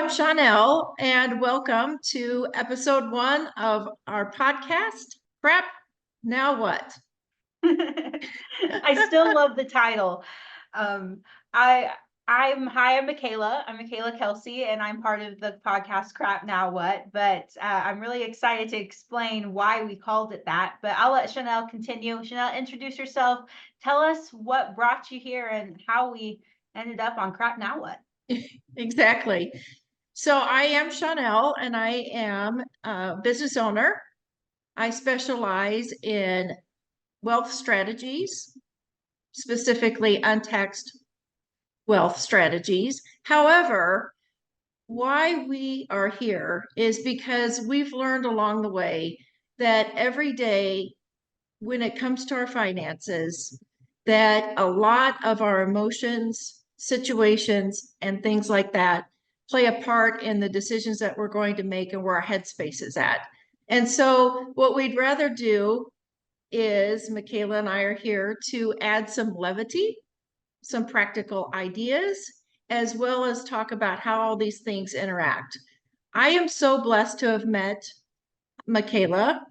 I'm Shaunelle, and welcome to episode 1 of our podcast, Crap, Now What? I still love the title. Um, I I'm Makaila. I'm Makaila Kelsey, and I'm part of the podcast Crap Now What. But I'm really excited to explain why we called it that. But I'll let Shaunelle continue. Shaunelle, introduce yourself. Tell us what brought you here and how we ended up on Crap Now What. Exactly. So I am Shaunelle, and I am a business owner. I specialize in wealth strategies, specifically untaxed wealth strategies. However, why we are here is because we've learned along the way that every day when it comes to our finances, that a lot of our emotions, situations, and things like that play a part in the decisions that we're going to make and where our headspace is at. And so, what we'd rather do is Makaila and I are here to add some levity, some practical ideas, as well as talk about how all these things interact. I am so blessed to have met Makaila,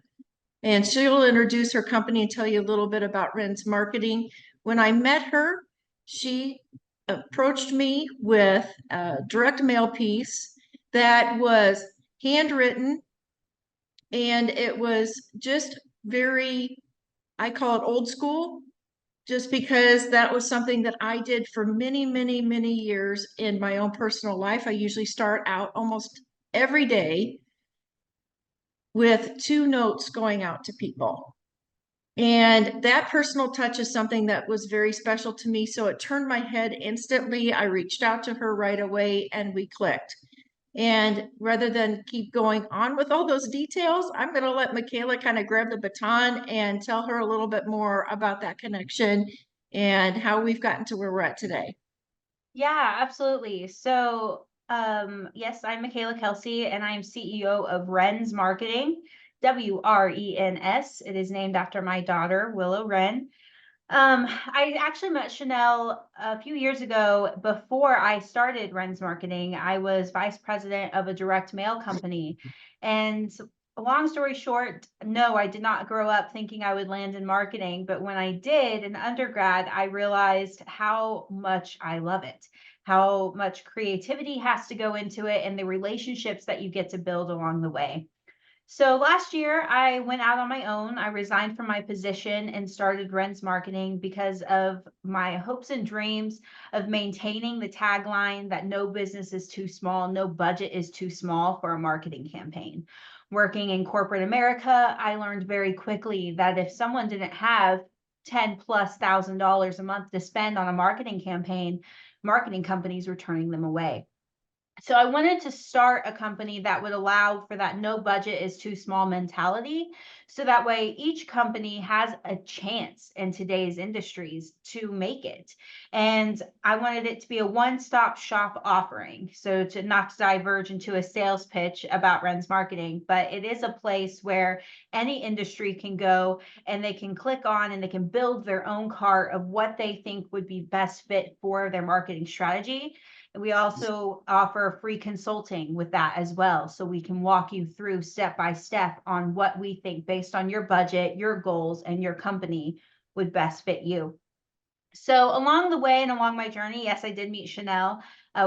and she'll introduce her company and tell you a little bit about Ren's marketing. When I met her, she approached me with a direct mail piece that was handwritten, and it was just very, I call it old school, just because that was something that I did for many, many, many years in my own personal life. I usually start out almost every day with 2 notes going out to people. And that personal touch is something that was very special to me. So it turned my head instantly. I reached out to her right away and we clicked. And rather than keep going on with all those details, I'm going to let Makaila kind of grab the baton and tell her a little bit more about that connection and how we've gotten to where we're at today. Yeah, absolutely. So, yes, I'm Makaila Kelsey, and I'm CEO of Wren's Marketing, WRENS. It is named after my daughter, Willow Wren. I actually met Shaunelle a few years ago before I started Wren's Marketing. I was vice president of a direct mail company. And long story short, no, I did not grow up thinking I would land in marketing. But when I did in undergrad, I realized how much I love it, how much creativity has to go into it, and the relationships that you get to build along the way. So last year, I went out on my own. I resigned from my position and started Wren's Marketing because of my hopes and dreams of maintaining the tagline that no business is too small, no budget is too small for a marketing campaign. Working in corporate America, I learned very quickly that if someone didn't have 10 plus $1,000 a month to spend on a marketing campaign, marketing companies were turning them away. So I wanted to start a company that would allow for that no budget is too small mentality. So that way each company has a chance in today's industries to make it. And I wanted it to be a one-stop shop offering. So to not to diverge into a sales pitch about Wren's Marketing, but it is a place where any industry can go and they can click on and they can build their own cart of what they think would be best fit for their marketing strategy. We also offer free consulting with that as well. So we can walk you through step by step on what we think based on your budget, your goals, and your company would best fit you. So along the way and along my journey, yes, I did meet Shaunelle.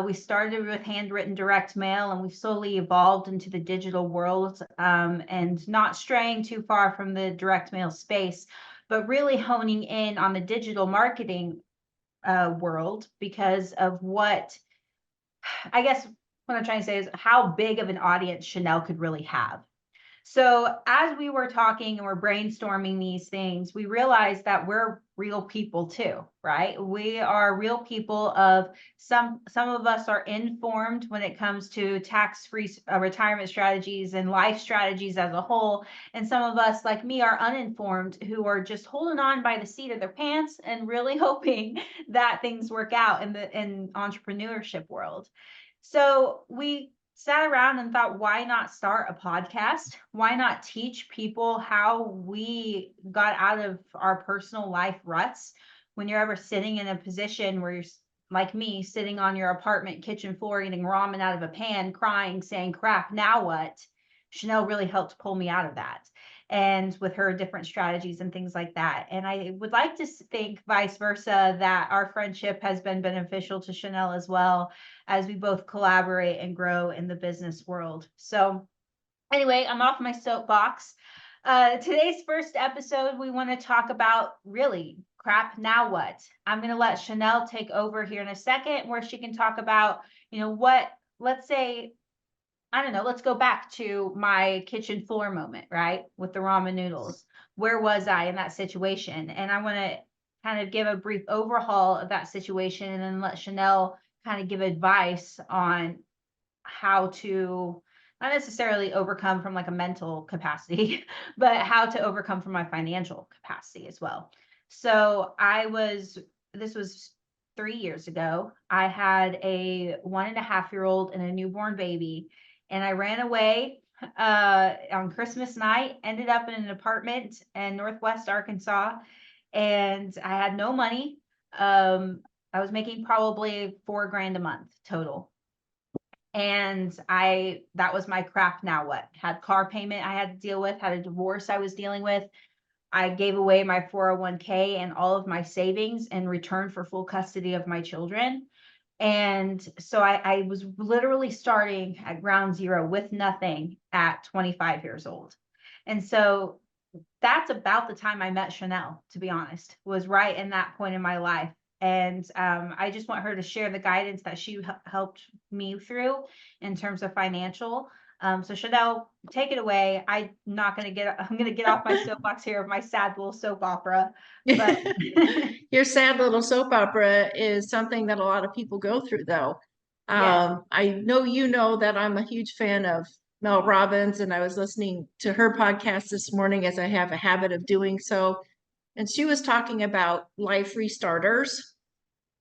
We started with handwritten direct mail and we've slowly evolved into the digital world, and not straying too far from the direct mail space, but really honing in on the digital marketing world because of what I guess what I'm trying to say is how big of an audience Shaunelle could really have. So as we were talking and we're brainstorming these things, we realized that we're real people too, right? We are real people of some of us are informed when it comes to tax-free retirement strategies and life strategies as a whole. And some of us, like me, are uninformed who are just holding on by the seat of their pants and really hoping that things work out in the entrepreneurship world. So we sat around and thought, why not start a podcast? Why not teach people how we got out of our personal life ruts? When you're ever sitting in a position where you're like me, sitting on your apartment kitchen floor eating ramen out of a pan, crying, saying, crap, now what? Shaunelle really helped pull me out of that, and with her different strategies and things like that. And I would like to think vice versa, that our friendship has been beneficial to Shaunelle as well, as we both collaborate and grow in the business world. So anyway, I'm off my soapbox. Today's first episode, we want to talk about really crap, now what? I'm going to let Shaunelle take over here in a second, where she can talk about, what, let's say, I don't know, let's go back to my kitchen floor moment, right? With the ramen noodles. Where was I in that situation? And I want to kind of give a brief overhaul of that situation, and then let Shaunelle kind of give advice on how to not necessarily overcome from like a mental capacity, but how to overcome from my financial capacity as well. So this was 3 years ago. I had a 1.5-year-old and a newborn baby, and I ran away on Christmas night, ended up in an apartment in Northwest Arkansas, and I had no money. I was making probably $4,000 a month total. And that was my crap, now what? Had car payment I had to deal with, had a divorce I was dealing with. I gave away my 401k and all of my savings in return for full custody of my children. And so I was literally starting at ground zero with nothing at 25 years old. And so that's about the time I met Shaunelle, to be honest, was right in that point in my life. And I just want her to share the guidance that she helped me through in terms of financial. So Shaunelle, take it away. I'm going to get off my soapbox here of my sad little soap opera. But Your sad little soap opera is something that a lot of people go through, though. yes. I know that I'm a huge fan of Mel Robbins, and I was listening to her podcast this morning, as I have a habit of doing so. And she was talking about life restarters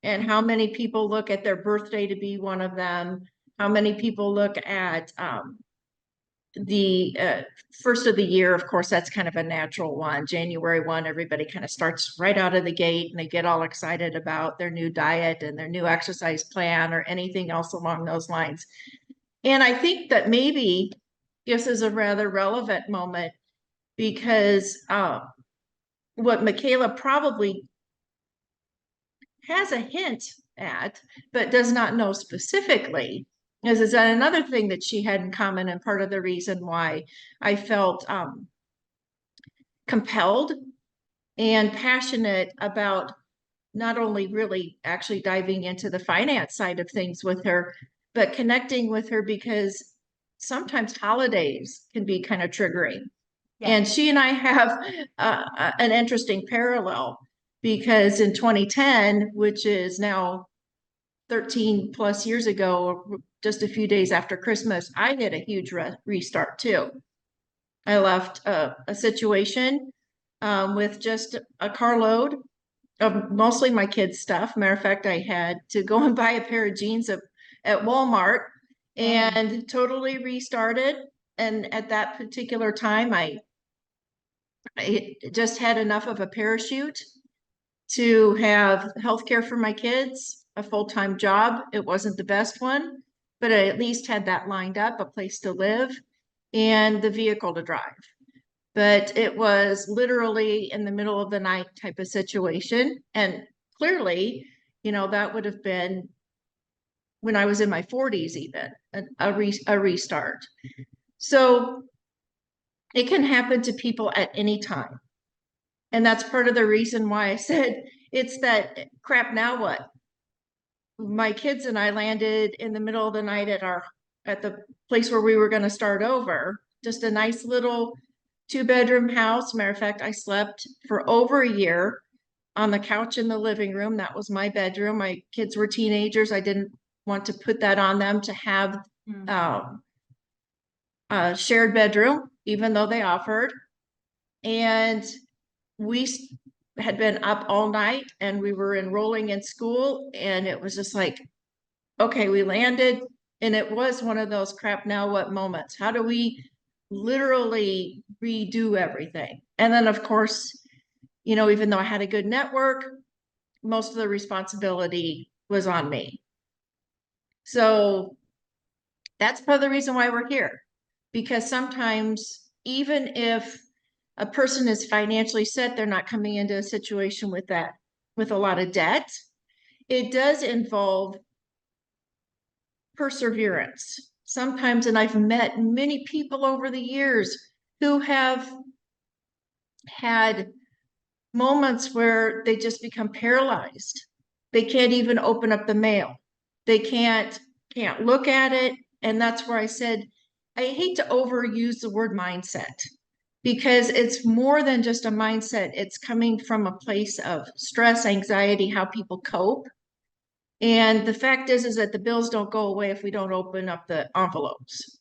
and how many people look at their birthday to be one of them, how many people look at the first of the year. Of course, that's kind of a natural one. January 1, everybody kind of starts right out of the gate, and they get all excited about their new diet and their new exercise plan or anything else along those lines. And I think that maybe this is a rather relevant moment, because what Makaila probably has a hint at, but does not know specifically, is that another thing that she had in common, and part of the reason why I felt compelled and passionate about not only really actually diving into the finance side of things with her, but connecting with her, because sometimes holidays can be kind of triggering. Yeah. And she and I have an interesting parallel, because in 2010, which is now 13 plus years ago, just a few days after Christmas, I did a huge restart too. I left a situation with just a carload of mostly my kids' stuff. Matter of fact, I had to go and buy a pair of jeans at Walmart, and totally restarted. And at that particular time, I just had enough of a parachute to have healthcare for my kids, a full-time job. It wasn't the best one, but I at least had that lined up, a place to live, and the vehicle to drive. But it was literally in the middle of the night type of situation. And clearly, that would have been when I was in my 40s, even a restart. So it can happen to people at any time. And that's part of the reason why I said it's that crap, now what? My kids and I landed in the middle of the night at the place where we were going to start over. Just a nice little 2-bedroom house. Matter of fact, I slept for over a year on the couch in the living room. That was my bedroom. My kids were teenagers. I didn't want to put that on them to have a shared bedroom, even though they offered. And we had been up all night, and we were enrolling in school, and it was just like, okay, we landed, and it was one of those crap, now what moments. How do we literally redo everything? And then, of course, even though I had a good network, most of the responsibility was on me. So that's part of the reason why we're here. Because sometimes, even if a person is financially set, they're not coming into a situation with with a lot of debt. It does involve perseverance sometimes. And I've met many people over the years who have had moments where they just become paralyzed. They can't even open up the mail. They can't look at it. And that's where I said, I hate to overuse the word mindset because it's more than just a mindset. It's coming from a place of stress, anxiety, how people cope. And the fact is that the bills don't go away if we don't open up the envelopes.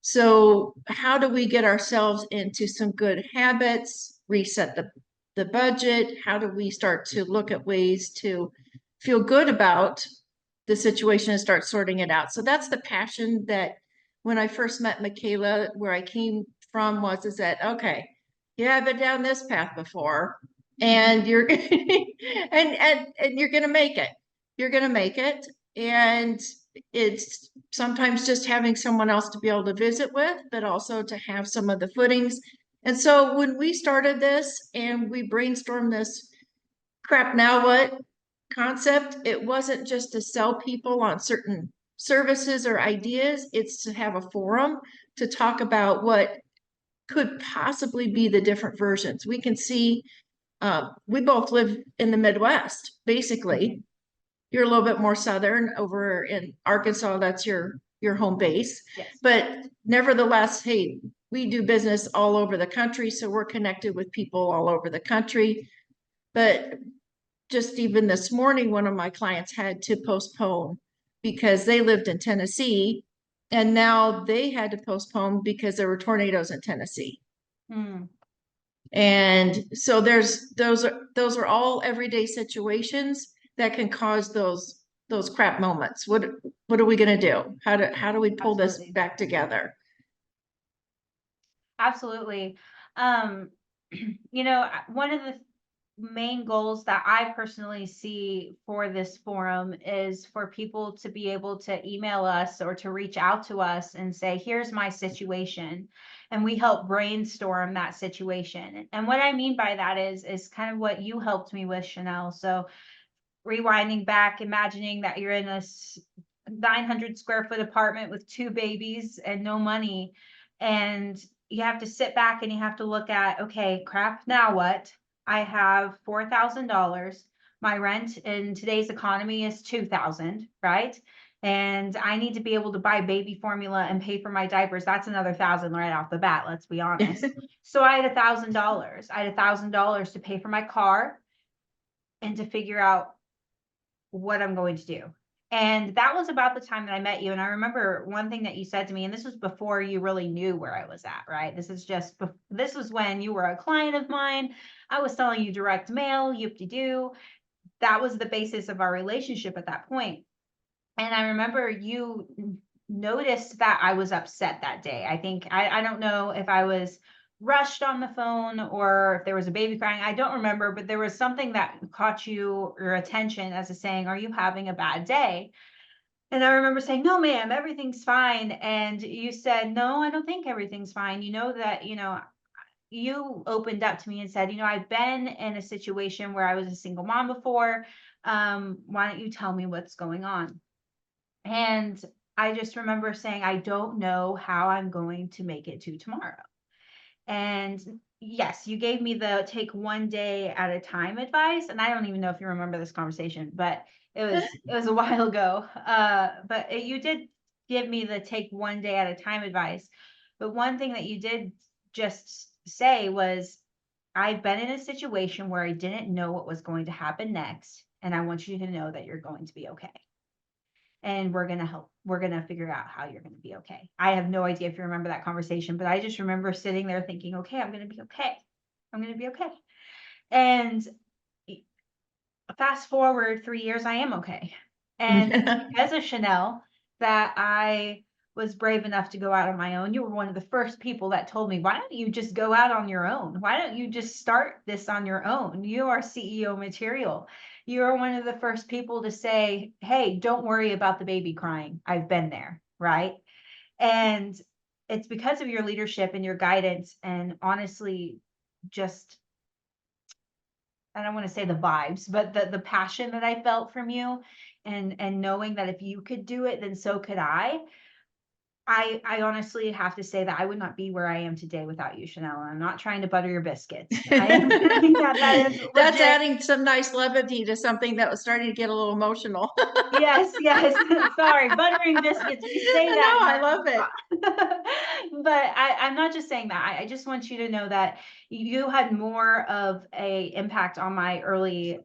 So how do we get ourselves into some good habits, reset the budget? How do we start to look at ways to feel good about the situation and start sorting it out? So that's the passion that when I first met Makaila, where I came from is that, okay, yeah, I've been down this path before and you're and you're gonna make it. You're gonna make it. And it's sometimes just having someone else to be able to visit with, but also to have some of the footings. And so when we started this and we brainstormed this crap now what concept, it wasn't just to sell people on certain services or ideas, it's to have a forum to talk about what could possibly be the different versions. We can see, we both live in the Midwest, basically. You're a little bit more southern over in Arkansas. That's your home base. Yes. But nevertheless, hey, we do business all over the country, so we're connected with people all over the country. But just even this morning, one of my clients had to postpone because they lived in Tennessee, and now they had to postpone because there were tornadoes in Tennessee. Hmm. And so those are all everyday situations that can cause those crap moments. What are we going to do? How do we pull this Absolutely. back together? Absolutely. One of the main goals that I personally see for this forum is for people to be able to email us or to reach out to us and say, here's my situation. And we help brainstorm that situation. And what I mean by that is kind of what you helped me with, Shaunelle. So rewinding back, imagining that you're in a 900 square foot apartment with 2 babies and no money. And you have to sit back and you have to look at, okay, crap, now what? I have $4,000. My rent in today's economy is $2,000, right? And I need to be able to buy baby formula and pay for my diapers. That's another $1,000 right off the bat. Let's be honest. So I had $1,000. I had $1,000 to pay for my car and to figure out what I'm going to do. And that was about the time that I met you. And I remember one thing that you said to me, and this was before you really knew where I was at, right? This was when you were a client of mine. I was selling you direct mail, yoop-de-doo. That was the basis of our relationship at that point. And I remember you noticed that I was upset that day. I don't know if I was rushed on the phone or if there was a baby crying. I don't remember, but there was something that caught your attention as a saying, are you having a bad day? And I remember saying, no, ma'am, everything's fine. And you said, no, I don't think everything's fine. You opened up to me and said, I've been in a situation where I was a single mom before. Why don't you tell me what's going on? And I just remember saying, I don't know how I'm going to make it to tomorrow. And yes, you gave me the take one day at a time advice. And I don't even know if you remember this conversation, but it was a while ago. But you did give me the take one day at a time advice. But one thing that you did just say was, I've been in a situation where I didn't know what was going to happen next. And I want you to know that you're going to be okay. And we're going to help. We're going to figure out how you're going to be okay. I have no idea if you remember that conversation, but I just remember sitting there thinking, okay, I'm going to be okay. I'm going to be okay. And fast forward 3 years, I am okay. And as a Shaunelle, that I was brave enough to go out on my own. You were one of the first people that told me, why don't you just go out on your own? Why don't you just start this on your own? You are CEO material. you're one of the first people to say, hey, don't worry about the baby crying. I've been there, right? And it's because of your leadership and your guidance, and honestly, just, I don't want to say the vibes, but the passion that I felt from you, and knowing that if you could do it, then so could I. I honestly have to say that I would not be where I am today without you, Shaunelle. And I'm not trying to butter your biscuits. I am saying that that is That's legit. adding some nice levity to something that was starting to get a little emotional. Yes, yes. Sorry, buttering biscuits. We say No, that in I our love it. but I'm not just saying that. I just want you to know that you had more of a impact on my early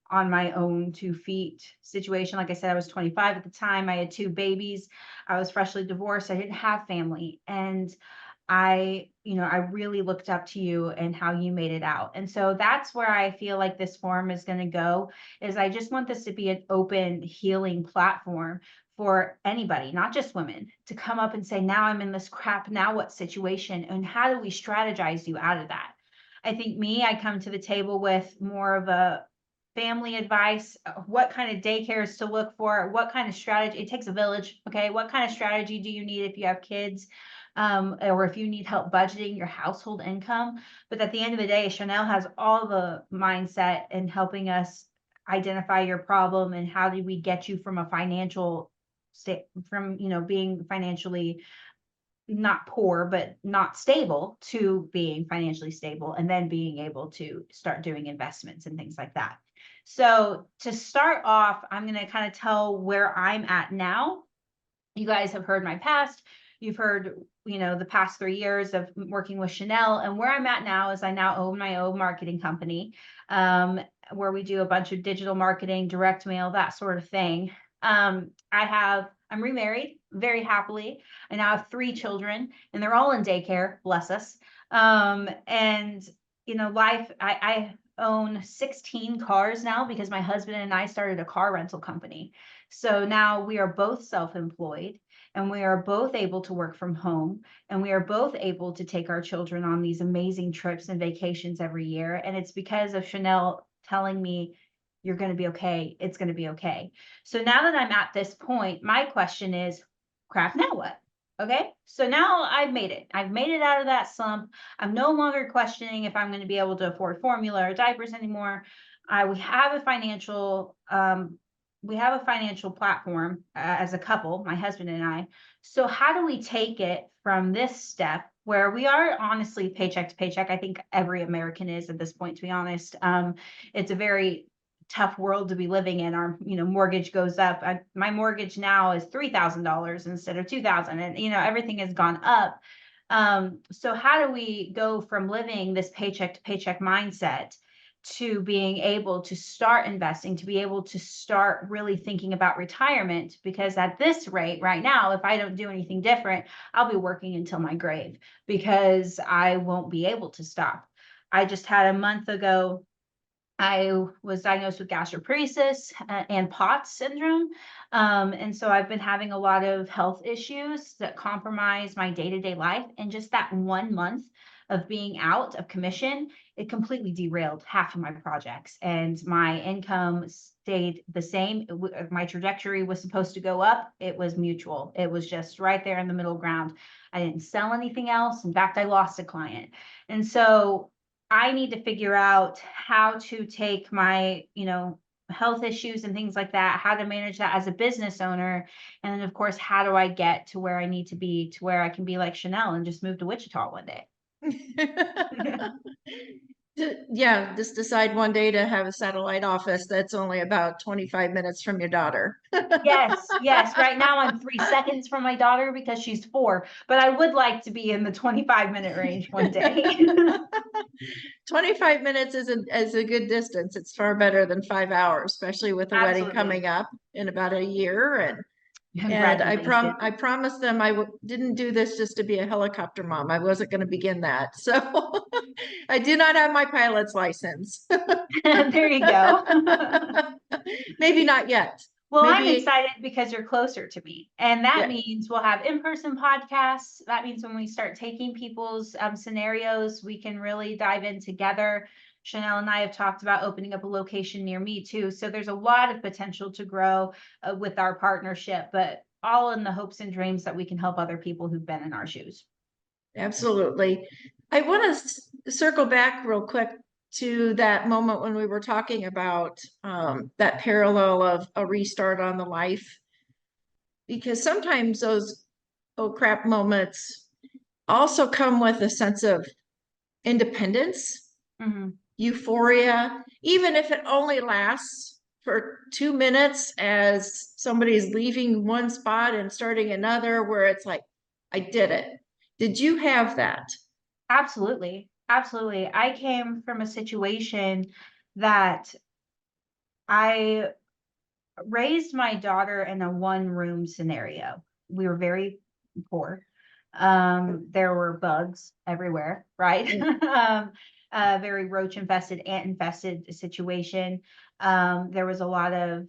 on my own 2 feet situation. Like I said, I was 25 at the time. I had 2 babies. I was freshly divorced. I didn't have family. And I really looked up to you and how you made it out. And so that's where I feel like this forum is going to go, is I just want this to be an open healing platform for anybody, not just women, to come up and say, now I'm in this crap, now what situation? And how do we strategize you out of that? I think I come to the table with more of a family advice, what kind of daycares to look for, what kind of strategy. It takes a village. Okay. What kind of strategy do you need if you have kids? Or if you need help budgeting your household income. But at the end of the day, Shaunelle has all the mindset in helping us identify your problem and how do we get you from a financial state, from being financially not poor but not stable, to being financially stable, and then being able to start doing investments and things like that. So to start off, I'm going to kind of tell where I'm at now. You guys have heard my past. You've heard, the past 3 years of working with Shaunelle, and where I'm at now is I now own my own marketing company, where we do a bunch of digital marketing, direct mail, that sort of thing. I'm remarried very happily. I now have 3 children, and they're all in daycare, bless us. And life, I own 16 cars now because my husband and I started a car rental company. So now we are both self-employed, and we are both able to work from home, and we are both able to take our children on these amazing trips and vacations every year. And it's because of Shaunelle telling me, you're going to be okay. It's going to be okay. So now that I'm at this point, my question is, crap, now what? Okay. So now I've made it. I've made it out of that slump. I'm no longer questioning if I'm going to be able to afford formula or diapers anymore. We have a financial platform as a couple, my husband and I. So how do we take it from this step where we are honestly paycheck to paycheck? I think every American is at this point, to be honest. It's a very tough world to be living in. Our mortgage goes up. My mortgage now is $3,000 instead of $2,000, and everything has gone up. So how do we go from living this paycheck to paycheck mindset to being able to start investing, to be able to start really thinking about retirement? Because at this rate right now, if I don't do anything different, I'll be working until my grave, because I won't be able to stop. I just had a month ago, I was diagnosed with gastroparesis and POTS syndrome. And so I've been having a lot of health issues that compromise my day-to-day life. And just that 1 month of being out of commission, it completely derailed half of my projects, and my income stayed the same. My trajectory was supposed to go up. It was mutual. It was just right there in the middle ground. I didn't sell anything else. In fact, I lost a client. And so I need to figure out how to take my, health issues and things like that, how to manage that as a business owner. And then, of course, how do I get to where I need to be, to where I can be like Shaunelle and just move to Wichita one day? Yeah, just decide one day to have a satellite office that's only about 25 minutes from your daughter. Yes, yes. Right now I'm 3 seconds from my daughter because she's 4, but I would like to be in the 25-minute range one day. 25 minutes is a good distance. It's far better than 5 hours, especially with the wedding Absolutely. coming up in about a year. And Congratulations. I promised them I didn't do this just to be a helicopter mom. I wasn't going to begin that. So I do not have my pilot's license. There you go. Maybe not yet. Well, I'm Maybe, excited because you're closer to me. And that yeah. means we'll have in-person podcasts. That means when we start taking people's scenarios, we can really dive in together. Shaunelle and I have talked about opening up a location near me too. So there's a lot of potential to grow with our partnership, but all in the hopes and dreams that we can help other people who've been in our shoes. Absolutely. I want to circle back real quick to that moment when we were talking about that parallel of a restart on the life, because sometimes those oh crap moments also come with a sense of independence, euphoria, even if it only lasts for 2 minutes as somebody's leaving one spot and starting another, where it's like, I did it. Did you have that? Absolutely. Absolutely. I came from a situation that I raised my daughter in a one-room scenario. We were very poor. There were bugs everywhere, right? Very roach infested, ant infested situation. There was a lot of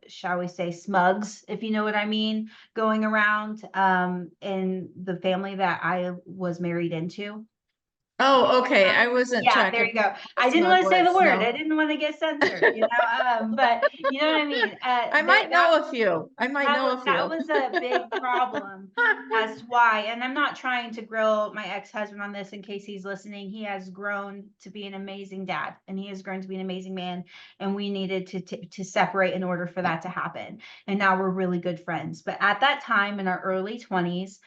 shall we say smugs, if you know what I mean, going around in the family that I was married into. Oh, okay. I wasn't Yeah, there tracking you go. what I didn't smug want to say the was. word. No. I didn't want to get censored, but you know what I mean? I might That know a few. I might know a that few. was a big problem as to why. And I'm not trying to grill my ex-husband on this in case he's listening. He has grown to be an amazing dad, and he has grown to be an amazing man. And we needed to separate in order for that to happen. And now we're really good friends. But at that time in our early 20s,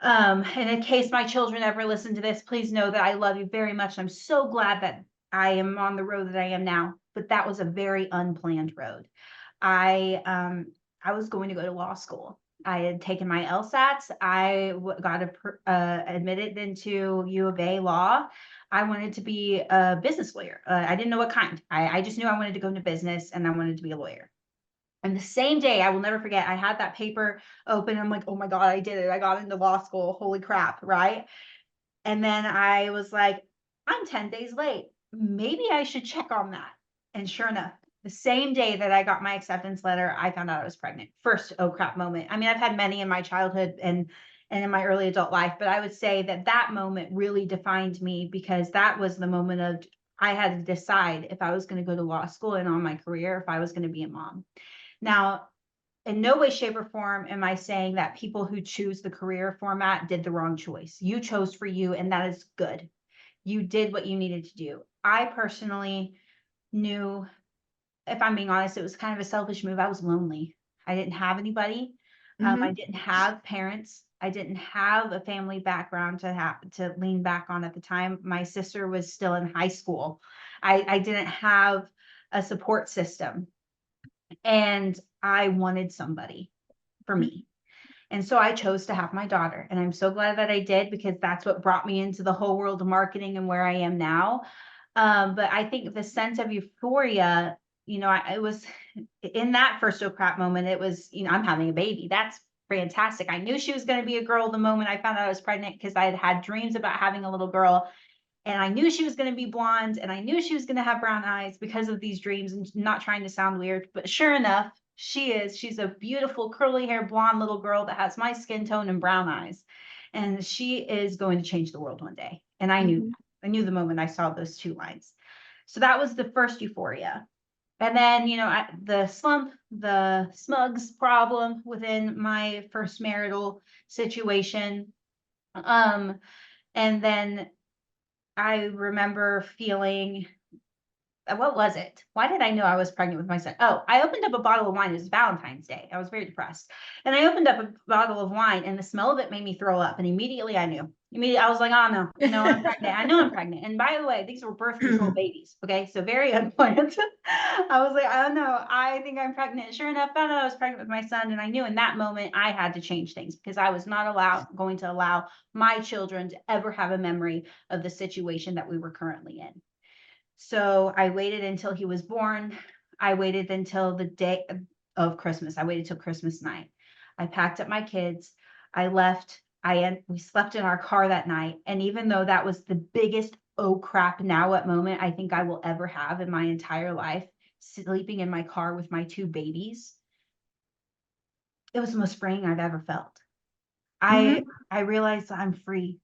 and in case my children ever listen to this, please know that I love you very much. I'm so glad that I am on the road that I am now. But that was a very unplanned road. I was going to go to law school. I had taken my LSATs. I got admitted into U of A law. I wanted to be a business lawyer. I didn't know what kind. I just knew I wanted to go into business and I wanted to be a lawyer. And the same day, I will never forget, I had that paper open. I'm like, oh my God, I did it. I got into law school. Holy crap. Right. And then I was like, I'm 10 days late. Maybe I should check on that. And sure enough, the same day that I got my acceptance letter, I found out I was pregnant. First, oh crap moment. I mean, I've had many in my childhood and in my early adult life, but I would say that that moment really defined me, because that was the moment of I had to decide if I was going to go to law school and on my career, if I was going to be a mom. Now, in no way, shape, or form am I saying that people who choose the career format did the wrong choice. You chose for you, and that is good. You did what you needed to do. I personally knew, if I'm being honest, it was kind of a selfish move. I was lonely. I didn't have anybody. I didn't have parents. I didn't have a family background to lean back on at the time. My sister was still in high school. I didn't have a support system. And I wanted somebody for me. And so I chose to have my daughter. And I'm so glad that I did, because that's what brought me into the whole world of marketing and where I am now. But I think the sense of euphoria, it was in that first oh crap moment, it was, I'm having a baby. That's fantastic. I knew she was going to be a girl the moment I found out I was pregnant, because I had had dreams about having a little girl. And I knew she was going to be blonde, and I knew she was going to have brown eyes because of these dreams, and not trying to sound weird, but sure enough, she is. She's a beautiful curly hair blonde little girl that has my skin tone and brown eyes. And she is going to change the world one day. And I knew that. I knew the moment I saw those two lines. So that was the first euphoria. And then, the slump, the smugs problem within my first marital situation. And then I remember feeling, what was it? Why did I know I was pregnant with my son? Oh, I opened up a bottle of wine. It was Valentine's Day. I was very depressed. And I opened up a bottle of wine, and the smell of it made me throw up. And immediately I knew. Immediately I was like, oh no, no, I'm pregnant. I know I'm pregnant. And by the way, these were birth control babies. Okay. So very unplanned. I was like, oh no, I think I'm pregnant. Sure enough, found out I was pregnant with my son. And I knew in that moment I had to change things, because I was not going to allow my children to ever have a memory of the situation that we were currently in. So I waited until he was born. I waited until the day of Christmas. I waited till Christmas night. I packed up my kids. I left. We slept in our car that night. And even though that was the biggest oh crap now what moment I think I will ever have in my entire life, sleeping in my car with my two babies, it was the most freeing I've ever felt. I realized I'm free.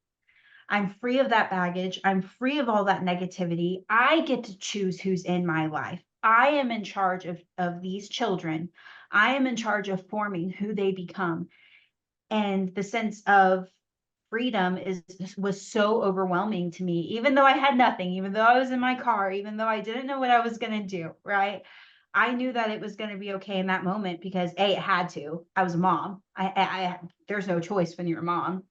I'm free of that baggage. I'm free of all that negativity. I get to choose who's in my life. I am in charge of these children. I am in charge of forming who they become. And the sense of freedom was so overwhelming to me, even though I had nothing, even though I was in my car, even though I didn't know what I was going to do, right? I knew that it was going to be okay in that moment because A, it had to. I was a mom. There's no choice when you're a mom.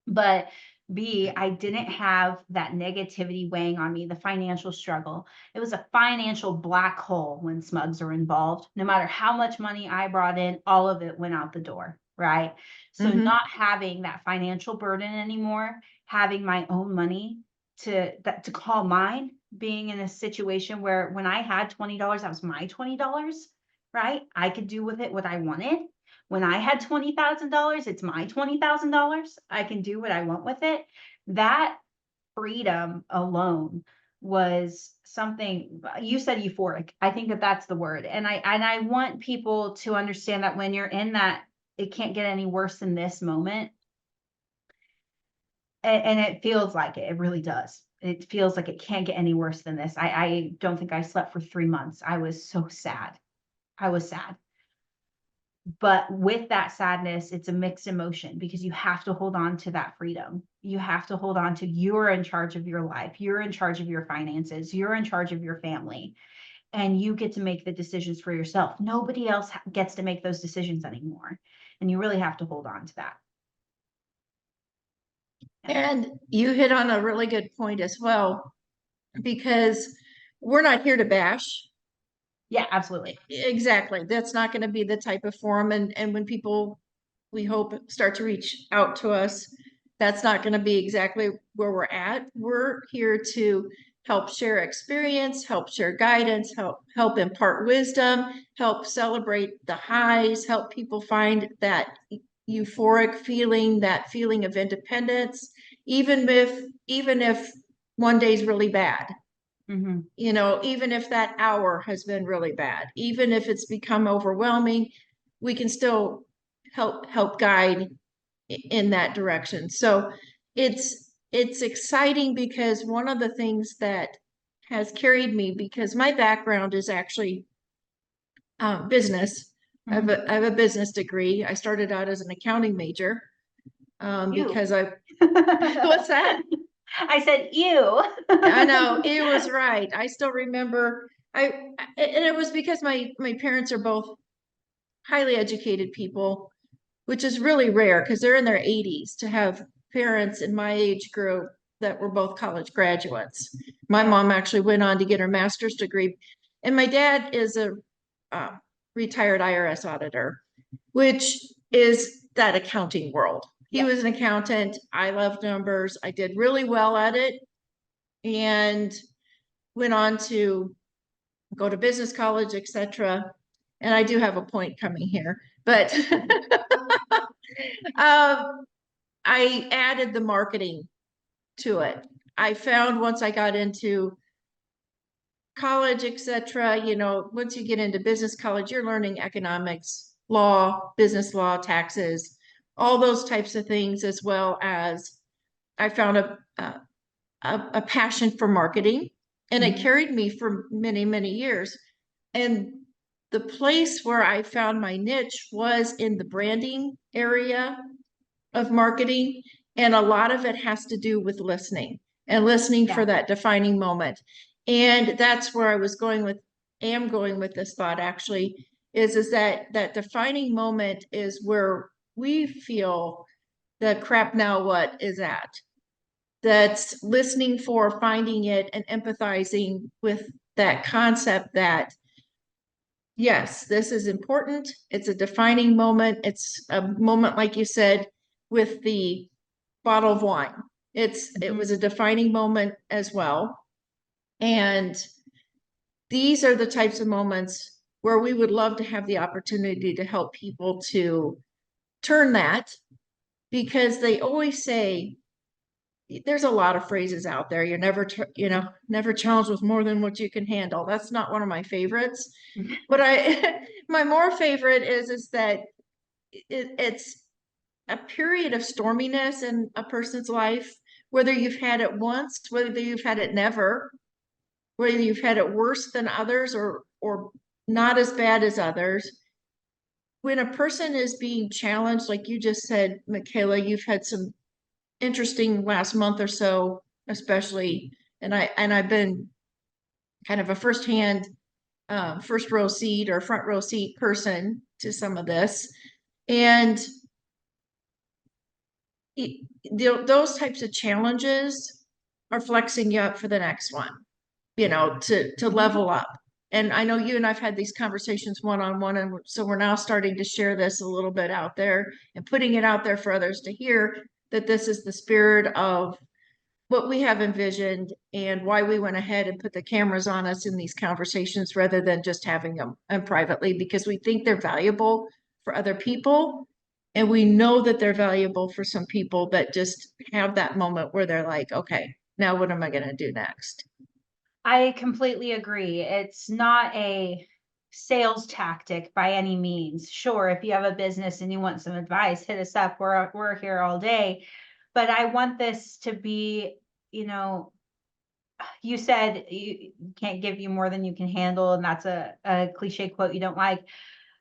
But B, I didn't have that negativity weighing on me, the financial struggle. It was a financial black hole when smugs are involved. No matter how much money I brought in, all of it went out the door, right? So Mhm. not having that financial burden anymore, having my own money to call mine, being in a situation where when I had $20, that was my $20, right? I could do with it what I wanted. When I had $20,000, it's my $20,000. I can do what I want with it. That freedom alone was something. You said euphoric. I think that that's the word. And I want people to understand that when you're in that, it can't get any worse than this moment. And it feels like it. It really does. It feels like it can't get any worse than this. I don't think I slept for 3 months. I was so sad. I was sad. But with that sadness, it's a mixed emotion because you have to hold on to that freedom. You have to hold on to, you're in charge of your life. You're in charge of your finances. You're in charge of your family, and you get to make the decisions for yourself. Nobody else gets to make those decisions anymore. And you really have to hold on to that. Yeah. And you hit on a really good point as well, because we're not here to bash. Yeah, absolutely. Exactly. That's not going to be the type of forum. And when people, we hope, start to reach out to us, that's not going to be exactly where we're at. We're here to help share experience, help share guidance, help impart wisdom, help celebrate the highs, help people find that euphoric feeling, that feeling of independence, even if one day's really bad. Mm-hmm. Even if that hour has been really bad, even if it's become overwhelming, we can still help guide in that direction. So it's exciting because one of the things that has carried me, because my background is actually business. Mm-hmm. I have a business degree. I started out as an accounting major You. because what's that? I said you. I know it was right. I still remember and it was because my parents are both highly educated people, which is really rare because they're in their 80s to have parents in my age group that were both college graduates. My Yeah. mom actually went on to get her master's degree, and my dad is a uh, retired IRS auditor, which is that accounting world. He Yep. was an accountant. I loved numbers. I did really well at it, and went on to go to business college, etc. And I do have a point coming here, but I added the marketing to it. I found once I got into college, etc., once you get into business college, you're learning economics, law, business law, taxes, all those types of things, as well as I found a passion for marketing, and it Mm-hmm. carried me for many, many years. And the place where I found my niche was in the branding area of marketing. And a lot of it has to do with listening and listening for Yeah. that defining moment. And that's where I was am going with this thought actually, is that defining moment is where we feel the crap now what is at. That's listening for, finding it, and empathizing with that concept that yes, this is important. It's a defining moment. It's a moment, like you said, with the bottle of wine. It Mm-hmm. was a defining moment as well. And these are the types of moments where we would love to have the opportunity to help people to turn that, because they always say there's a lot of phrases out there. You're never challenged with more than what you can handle. That's not one of my favorites. But my more favorite is that it's a period of storminess in a person's life whether you've had it once, whether you've had it never, whether you've had it worse than others or not as bad as others. When a person is being challenged, like you just said, Makaila, you've had some interesting last month or so, especially, and I've been kind of a firsthand first row seat or front row seat person to some of this. And those types of challenges are flexing you up for the next one, to level up. And I know you and I've had these conversations one-on-one, and so we're now starting to share this a little bit out there and putting it out there for others to hear, that this is the spirit of what we have envisioned and why we went ahead and put the cameras on us in these conversations rather than just having them privately, because we think they're valuable for other people. And we know that they're valuable for some people that just have that moment where they're like, okay, now what am I going to do next? I completely agree. It's not a sales tactic by any means. Sure, if you have a business and you want some advice, hit us up. We're here all day. But I want this to be, you said you can't give you more than you can handle, and that's a cliche quote you don't like.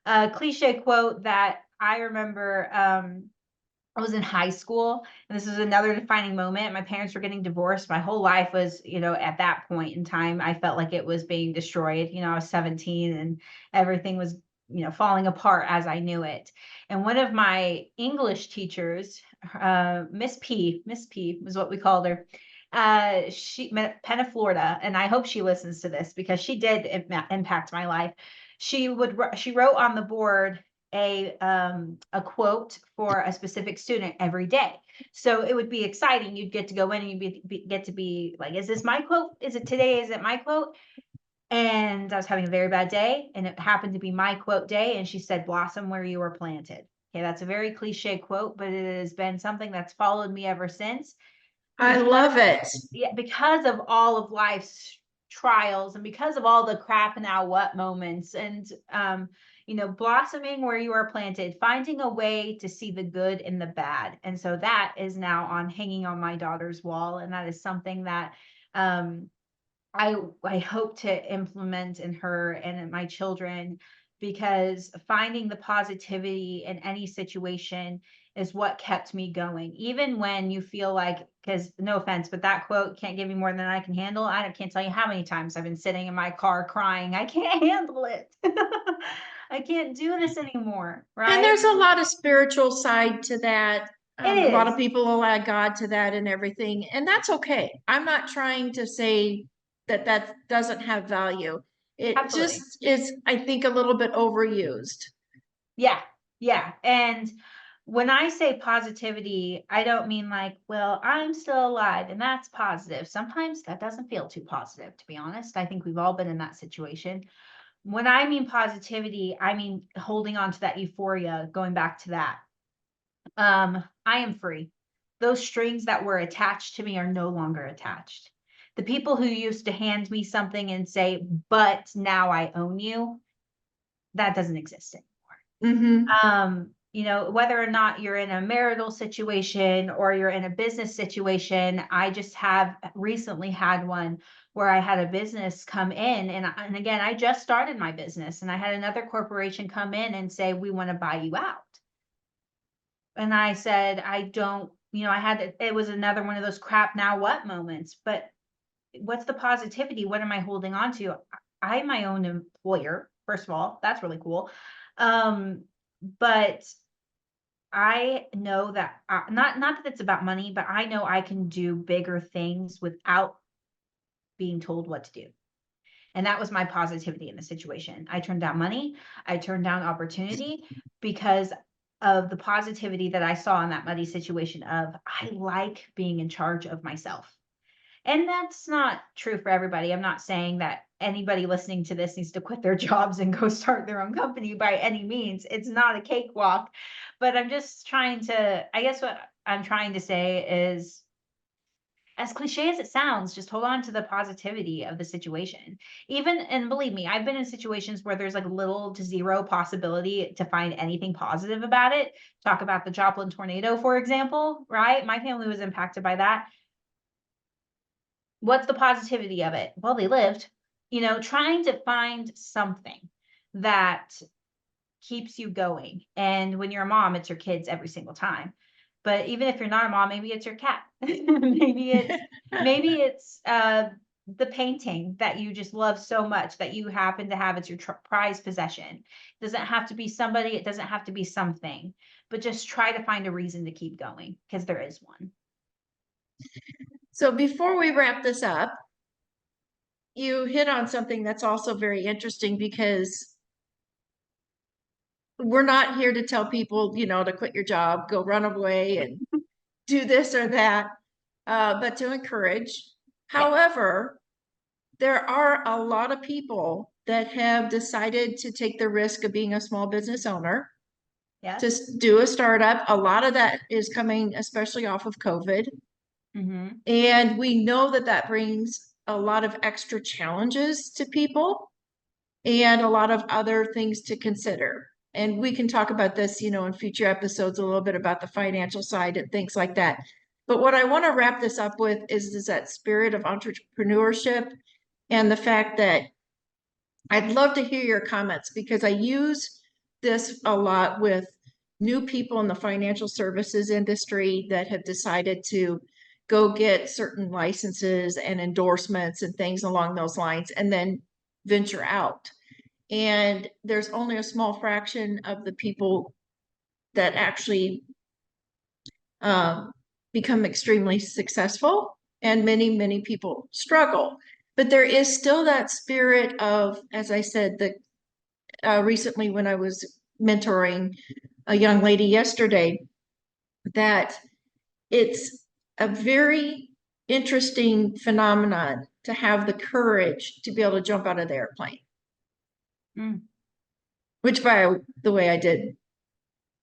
A cliche quote that I remember, I was in high school, and this is another defining moment. My parents were getting divorced. My whole life was, at that point in time, I felt like it was being destroyed. I was 17 and everything was, falling apart as I knew it. And one of my English teachers, Miss P was what we called her. She Penna, Florida, and I hope she listens to this because she did impact my life. She wrote on the board a quote for a specific student every day. So it would be exciting. You'd get to go in and you'd get to be like, is this my quote? Is it today? Is it my quote? And I was having a very bad day, and it happened to be my quote day. And she said, "Blossom where you were planted." Okay, that's a very cliche quote, but it has been something that's followed me ever since. I love it. Yeah, because of all of life's trials and because of all the crap now what moments and blossoming where you are planted, finding a way to see the good in the bad. And so that is now on hanging on my daughter's wall, and that is something that um I hope to implement in her and in my children, because finding the positivity in any situation is what kept me going. Even when you feel like, because no offense, but that quote, "Can't give me more than I can handle." Can't tell you how many times I've been sitting in my car crying, I can't handle it. I can't do this anymore, And right? there's a lot of spiritual side to that. It A lot of is. people will add God to that and everything, and that's okay. I'm not trying to say that that doesn't have value. It Absolutely. just is, I think, a little bit overused. Yeah. Yeah. And when I say positivity, I don't mean like, well, I'm still alive and that's positive. Sometimes that doesn't feel too positive, to be honest. I think we've all been in that situation. When I mean positivity, I mean holding on to that euphoria, going back to that. I am free. Those strings that were attached to me are no longer attached. The people who used to hand me something and say, "But now I own you," that doesn't exist anymore. Mm-hmm. Whether or not you're in a marital situation or you're in a business situation, I just have recently had one where I had a business come in, and again, I just started my business, and I had another corporation come in and say, "We want to buy you out." And I said, "I don't," it was another one of those crap now what moments, but what's the positivity? What am I holding on to? I'm my own employer, first of all. That's really cool. But I know that not that it's about money, but I know I can do bigger things without being told what to do. And that was my positivity in the situation. I turned down money, I turned down opportunity because of the positivity that I saw in that money situation of I like being in charge of myself. And that's not true for everybody. I'm not saying that anybody listening to this needs to quit their jobs and go start their own company by any means. It's not a cakewalk, but I'm just trying to, I guess what I'm trying to say is, as cliche as it sounds, just hold on to the positivity of the situation. Even, and believe me, I've been in situations where there's like little to zero possibility to find anything positive about it. Talk about the Joplin tornado, for example, right? My family was impacted by that. What's the positivity of it? Well, they lived, trying to find something that keeps you going. And when you're a mom, it's your kids every single time. But even if you're not a mom, maybe it's your cat. maybe it's the painting that you just love so much that you happen to have as your prized possession. It doesn't have to be somebody, it doesn't have to be something, but just try to find a reason to keep going, because there is one. So before we wrap this up, you hit on something that's also very interesting, because we're not here to tell people, to quit your job, go run away and do this or that, but to encourage. Yeah. However, there are a lot of people that have decided to take the risk of being a small business owner, to Yes. do a startup. A lot of that is coming, especially off of COVID. Mm-hmm. And we know that that brings a lot of extra challenges to people and a lot of other things to consider. And we can talk about this, in future episodes, a little bit about the financial side and things like that. But what I want to wrap this up with is that spirit of entrepreneurship, and the fact that I'd love to hear your comments, because I use this a lot with new people in the financial services industry that have decided to go get certain licenses and endorsements and things along those lines, and then venture out. And there's only a small fraction of the people that actually become extremely successful, and many people struggle. But there is still that spirit of, as I said, the recently when I was mentoring a young lady yesterday, that it's a very interesting phenomenon to have the courage to be able to jump out of the airplane. Mm. Which, by the way, I did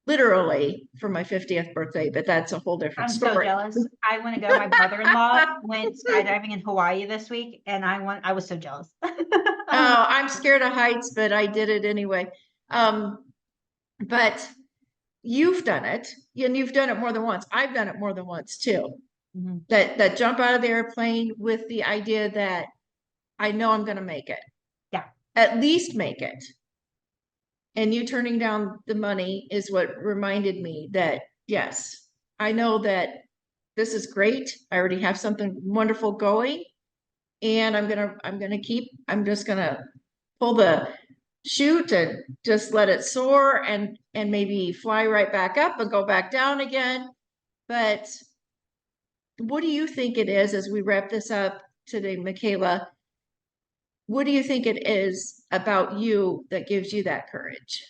literally for my 50th birthday, but that's a whole different I'm so story. jealous. I want to go. My brother-in-law went skydiving in Hawaii this week, and I was so jealous. Oh, I'm scared of heights, but I did it anyway. But you've done it, and you've done it more than once. I've done it more than once too. Mhm. That jump out of the airplane with the idea that I know I'm going to make it. Yeah. At least make it. And you turning down the money is what reminded me that, yes, I know that this is great. I already have something wonderful going, and I'm just gonna pull the chute and just let it soar, and maybe fly right back up and go back down again. But what do you think it is, as we wrap this up today, Makaila? What do you think it is about you that gives you that courage?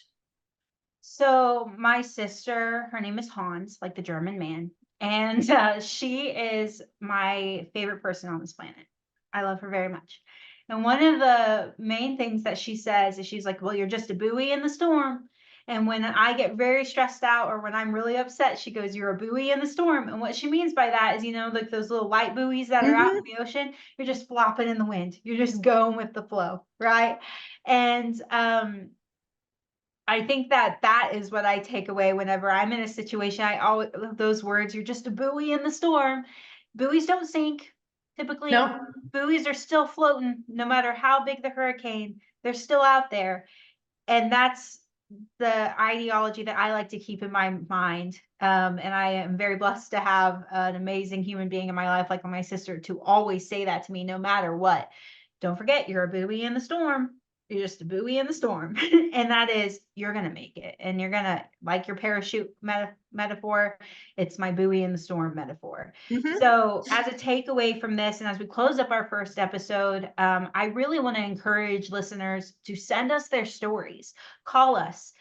So my sister, her name is Hans, like the German man, and she is my favorite person on this planet. I love her very much. And one of the main things that she says is, she's like, "Well, you're just a buoy in the storm." And when I get very stressed out or when I'm really upset, she goes, "You're a buoy in the storm." And what she means by that is, like those little light buoys that are out in the ocean, you're just flopping in the wind. You're just going with the flow, right? And I think that that is what I take away whenever I'm in a situation. I always, those words, "You're just a buoy in the storm." Buoys don't sink. Typically, No. buoys are still floating no matter how big the hurricane. They're still out there. And that's the ideology that I like to keep in my mind. And I am very blessed to have an amazing human being in my life, like my sister, to always say that to me no matter what. Don't forget, you're a buoy in the storm. You're just a buoy in the storm. And that is, you're going to make it. And you're going to, like your parachute metaphor, it's my buoy in the storm metaphor. Mhm. So, as a takeaway from this, and as we close up our first episode, I really want to encourage listeners to send us their stories. Call us.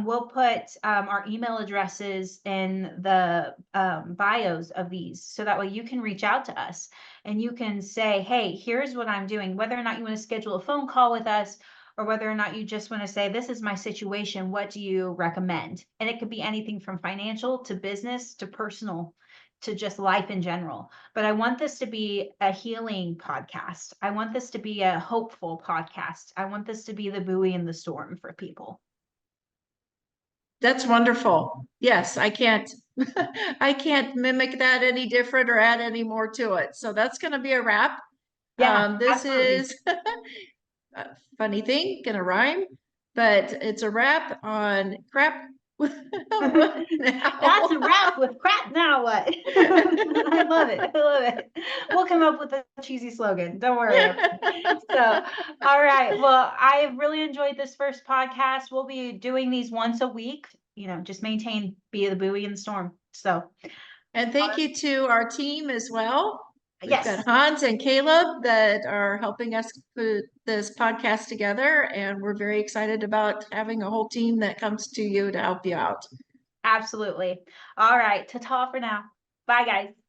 We'll put our email addresses in the bios of these, so that way you can reach out to us and you can say, "Hey, here's what I'm doing," whether or not you want to schedule a phone call with us, or whether or not you just want to say, "This is my situation. What do you recommend?" And it could be anything from financial to business to personal to just life in general. But I want this to be a healing podcast. I want this to be a hopeful podcast. I want this to be the buoy in the storm for people. That's wonderful. Yes, I can't I can't mimic that any different or add any more to it. So that's going to be a wrap. Yeah, This absolutely. is a funny thing, gonna rhyme, but it's a wrap on crap. What That's now? a wrap with crap. Now what? I love it. I love it. We'll come up with a cheesy slogan. Don't worry. So, all right. Well, I really enjoyed this first podcast. We'll be doing these once a week. Just maintain, be the buoy in the storm. So, And thank you to our team as well. We've got yes, Hans and Caleb that are helping us put this podcast together, and we're very excited about having a whole team that comes to you to help you out. absolutely. All right. Ta-ta for now. Bye, guys.